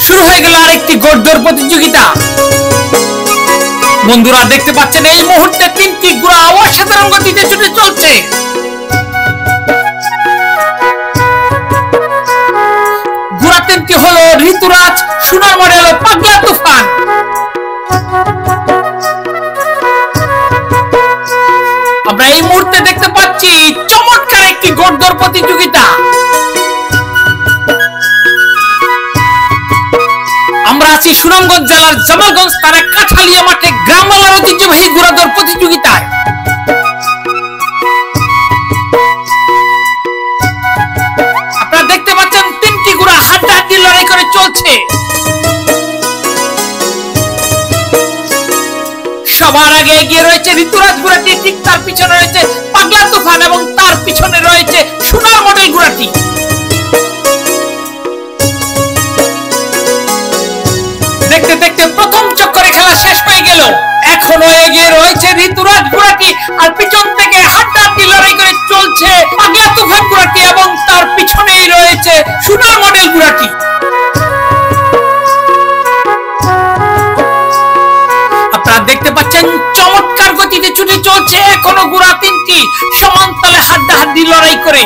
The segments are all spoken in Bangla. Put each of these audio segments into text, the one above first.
শুরু হয়ে গেল আরেকটি ঘোড়দৌড় প্রতিযোগিতা। বন্ধুরা দেখতে পাচ্ছেন এই মুহূর্তে তিনটি ঘোড়া অসাধারণ গতিতে ছুটে চলছে। ঘোড়া তিনটি হলো ঋতুরাজ, সোনার মডেল ও পাগলা তুফান। আমরা এই মুহূর্তে দেখতে পাচ্ছি চমৎকার একটি ঘোড়দৌড় প্রতিযোগিতা। আমরা আছি সুনামগঞ্জ জেলার জামালগঞ্জ থানার কাঠালিয়া মাঠে গ্রাম বাংলার ঐতিহ্যবাহী ঘোড়াদৌড় প্রতিযোগিতায়। আপনারা দেখতে পাচ্ছেন তিনটি ঘোড়া হাড্ডাহাড্ডি লড়াই করে চলছে। সবার আগে এগিয়ে রয়েছে ঋতুরাজ ঘোড়াটি, ঠিক তার পিছনে রয়েছে পাগলা তুফান এবং তার পিছনে রয়েছে সোনার মডেল ঘোড়াটি। দেখতে দেখতে প্রথম চক্করে খেলা শেষ হয়ে গেল। এখনো এগিয়ে রয়েছে ঋতুরাজ ঘোড়াটি আর পিছন থেকে হাড্ডাহাড্ডি লড়াই করে চলছে পাগলা তুফান ঘোড়াটি এবং তার পিছনেই রয়েছে সোনার মডেল ঘোড়াটি। আপনারা দেখতে পাচ্ছেন চমৎকার গতিতে ছুটে চলছে এখনো ঘোড়া তিনটি সমান তালে হাড্ডাহাড্ডি লড়াই করে।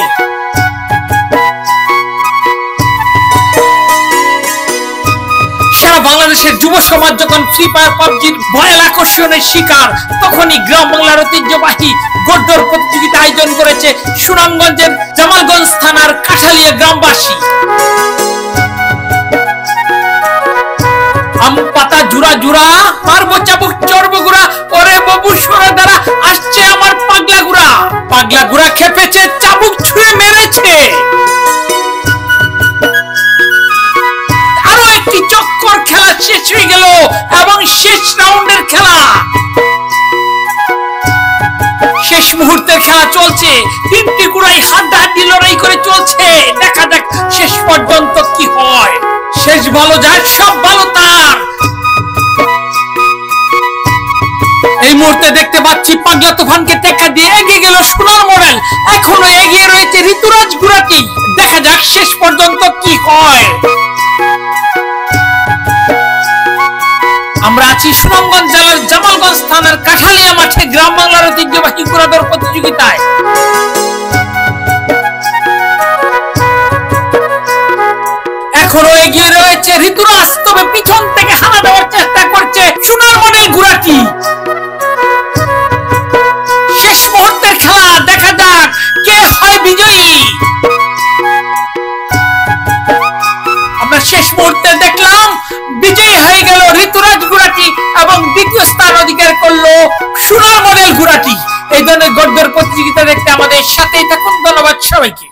সারা বাংলাদেশের যুব সমাজ যখন ফ্রি ফায়ার পাবজির ভয়াল আকর্ষণের শিকার, তখনই গ্রাম বাংলার ঐতিহ্যবাহী ঘোড়দৌড় প্রতিযোগিতা আয়োজন করেছে সুনামগঞ্জের জামালগঞ্জ থানার কাঠালিয়া গ্রামবাসী। আম পাতা জুড়া জুড়া মারবো চাবুক চড়বো গুড়া, ওরে বাবু সরে দ্বারা আসছে আমার পাগলা গুড়া। পাগলা গুড়া খেপেছে, চাবুক ছুঁড়ে মেরেছে। আরো একটি চক্কর খেলা শেষ হয়ে গেল এবং শেষ রাউন্ডের খেলা, শেষ মুহূর্তের খেলা চলছে। তিনটি ঘোড়াই হাড্ডাহাড্ডি লড়াই করে চলছে। দেখা যাক শেষ পর্যন্ত কি হয়। শেষ ভালো যার সব ভালো তার। এই মুহূর্তে দেখতে পাচ্ছি পাগলা তুফানকে টেক্কা দিয়ে এগিয়ে গেল সোনার মডেল। এখনো এগিয়ে রয়েছে ঋতুরাজ ঘোড়াটি। দেখা যাক শেষ পর্যন্ত কি হয়। আমরা আছি সুনামগঞ্জ জেলার জামালগঞ্জ থানার কাঠালিয়া মাঠে গ্রাম বাংলার ঐতিহ্যবাহী ঘোড়াদৌড় প্রতিযোগিতায়। এখনো এগিয়ে রয়েছে ঋতুরাজ, তবে পিছন থেকে হানা দেওয়ার চেষ্টা করছে সোনার মডেল ঘোড়াটি। শেষ মুহূর্তের খেলা, দেখা যাক কে হয় বিজয়ী। আমরা শেষ মুহূর্তে দেখলাম বিজয়ী হয়ে গেল ঋতুরাজ ঘোড়াটি এবং দ্বিতীয় স্থান অধিকার করলো সোনার মডেল ঘোড়াটি। এই ধরনের ঘোড়দৌড় প্রতিযোগিতা দেখতে আমাদের সাথেই থাকুন। ধন্যবাদ সবাইকে।